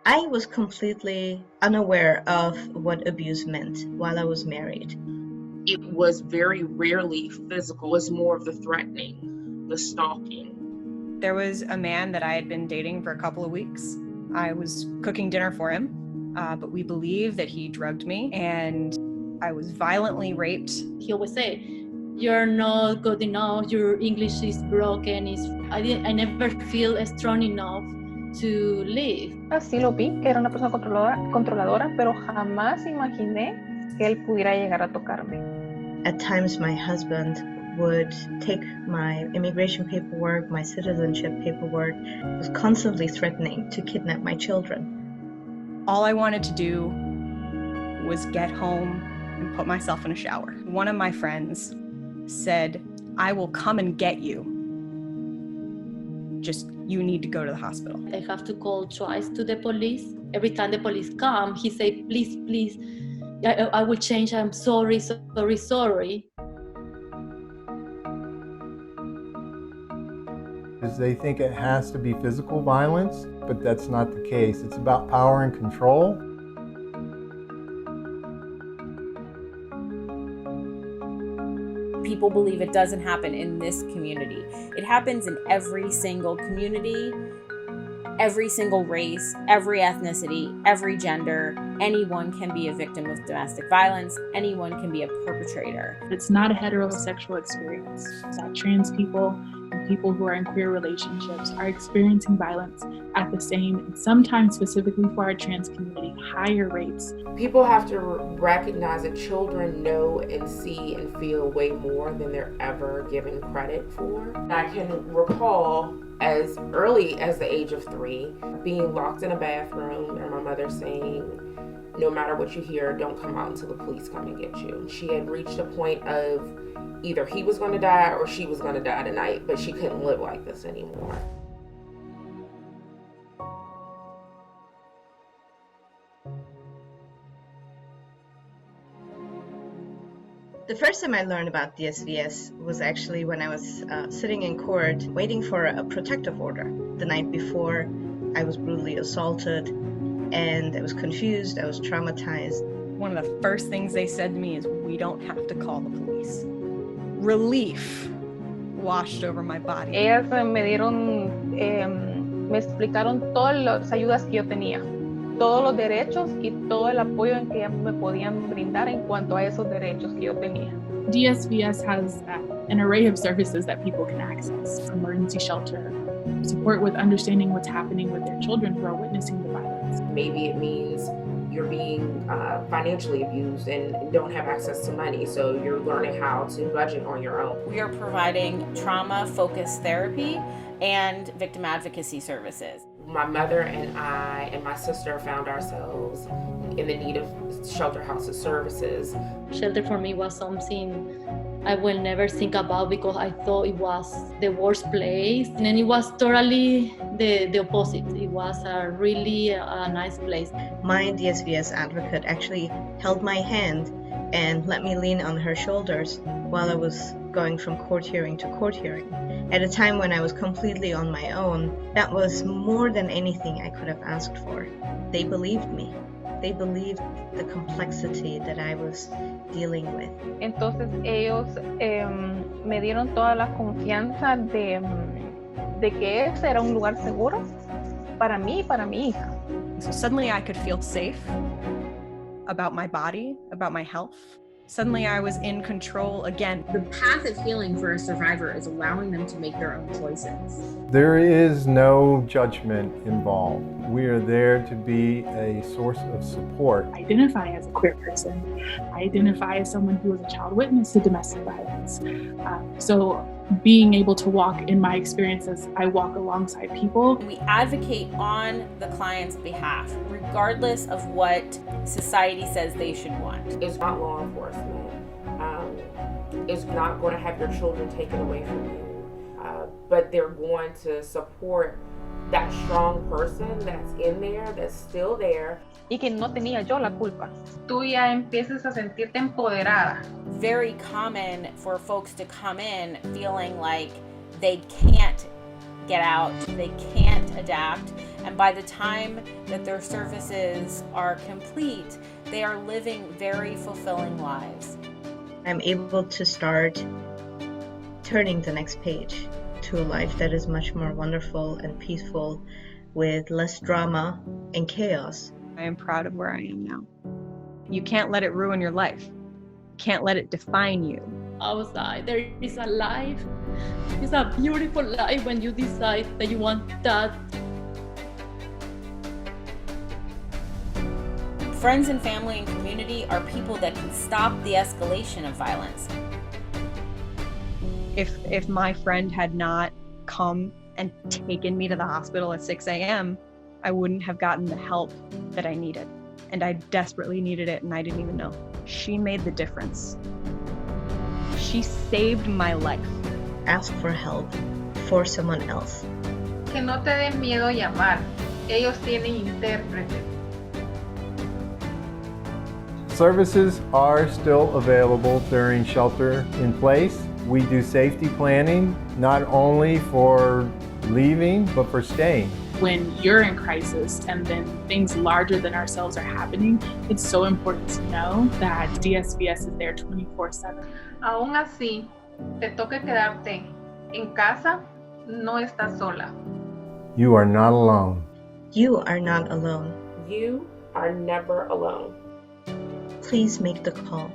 I was completely unaware of what abuse meant while I was married. It was very rarely physical. It was more of the threatening, the stalking. There was a man that I had been dating for a couple of weeks. I was cooking dinner for him, but we believe that he drugged me and I was violently raped. He always say, "You're not good enough, your English is broken." I never feel strong enough to live. Así lo vi, que era una persona controladora, pero jamás imaginé que él pudiera llegar a tocarme. At times my husband would take my immigration paperwork, my citizenship paperwork, was constantly threatening to kidnap my children. All I wanted to do was get home and put myself in a shower. One of my friends said, "I will come and get you. Just, you need to go to the hospital." I have to call twice to the police. Every time the police come, he say, "Please, please, I will change. I'm sorry, sorry, sorry." Because they think it has to be physical violence, but that's not the case. It's about power and control. People believe it doesn't happen in this community. It happens in every single community, every single race, every ethnicity, every gender. Anyone can be a victim of domestic violence. Anyone can be a perpetrator. It's not a heterosexual experience. That trans people and people who are in queer relationships are experiencing violence at the same, and sometimes specifically for our trans community, higher rates. People have to recognize that children know and see and feel way more than they're ever given credit for. I can recall as early as the age of 3 being locked in a bathroom and my mother saying, "No matter what you hear, don't come out until the police come and get you." She had reached a point of either he was going to die or she was going to die tonight, but she couldn't live like this anymore. The first time I learned about DSVS was actually when I was sitting in court waiting for a protective order. The night before, I was brutally assaulted and I was confused, I was traumatized. One of the first things they said to me is, "We don't have to call the police." Relief washed over my body. Ellas me explicaron todas las ayudas que yo tenía, todos los derechos y todo el apoyo en que me podían brindar en cuanto a esos derechos que yo tenía. DSVS has an array of services that people can access: emergency shelter, support with understanding what's happening with their children who are witnessing the violence. Maybe it means you're being financially abused and don't have access to money, so you're learning how to budget on your own. We are providing trauma-focused therapy and victim advocacy services. My mother and I and my sister found ourselves in the need of shelter houses services. Shelter for me was something I will never think about because I thought it was the worst place, and then it was totally the opposite. It was a really nice place. My DSVS advocate actually held my hand and let me lean on her shoulders while I was going from court hearing to court hearing. At a time when I was completely on my own, that was more than anything I could have asked for. They believed me. They believed the complexity that I was dealing with. Entonces ellos me dieron toda la confianza de que ese era un lugar seguro para mí y para mi hija. So suddenly I could feel safe about my body, about my health. Suddenly I was in control again. The path of healing for a survivor is allowing them to make their own choices. There is no judgment involved. We are there to be a source of support. I identify as a queer person. I identify as someone who was a child witness to domestic violence. So being able to walk in my experiences, I walk alongside people. We advocate on the client's behalf, regardless of what society says they should want. It's not law enforcement. It's not going to have your children taken away from you, but they're going to support that strong person that's in there, that's still there. Y que no tenía yo la culpa. Tú ya empiezas a sentirte empoderada. Very common for folks to come in feeling like they can't get out, they can't adapt, And by the time that their services are complete, they are living very fulfilling lives. I'm able to start turning the next page to a life that is much more wonderful and peaceful, with less drama and chaos. I am proud of where I am now. You can't let it ruin your life. You can't let it define you. Outside, there is a life. It's a beautiful life when you decide that you want that. Friends and family and community are people that can stop the escalation of violence. If my friend had not come and taken me to the hospital at 6 a.m., I wouldn't have gotten the help that I needed. And I desperately needed it, and I didn't even know. She made the difference. She saved my life. Ask for help for someone else. Que no te den miedo llamar. Ellos tienen intérprete. Services are still available during shelter in place. We do safety planning, not only for leaving, but for staying. When you're in crisis and then things larger than ourselves are happening, it's so important to know that DSVS is there 24/7. Aún así, te toque quedarte en casa, no estás sola. You are not alone. You are not alone. You are never alone. Please make the call.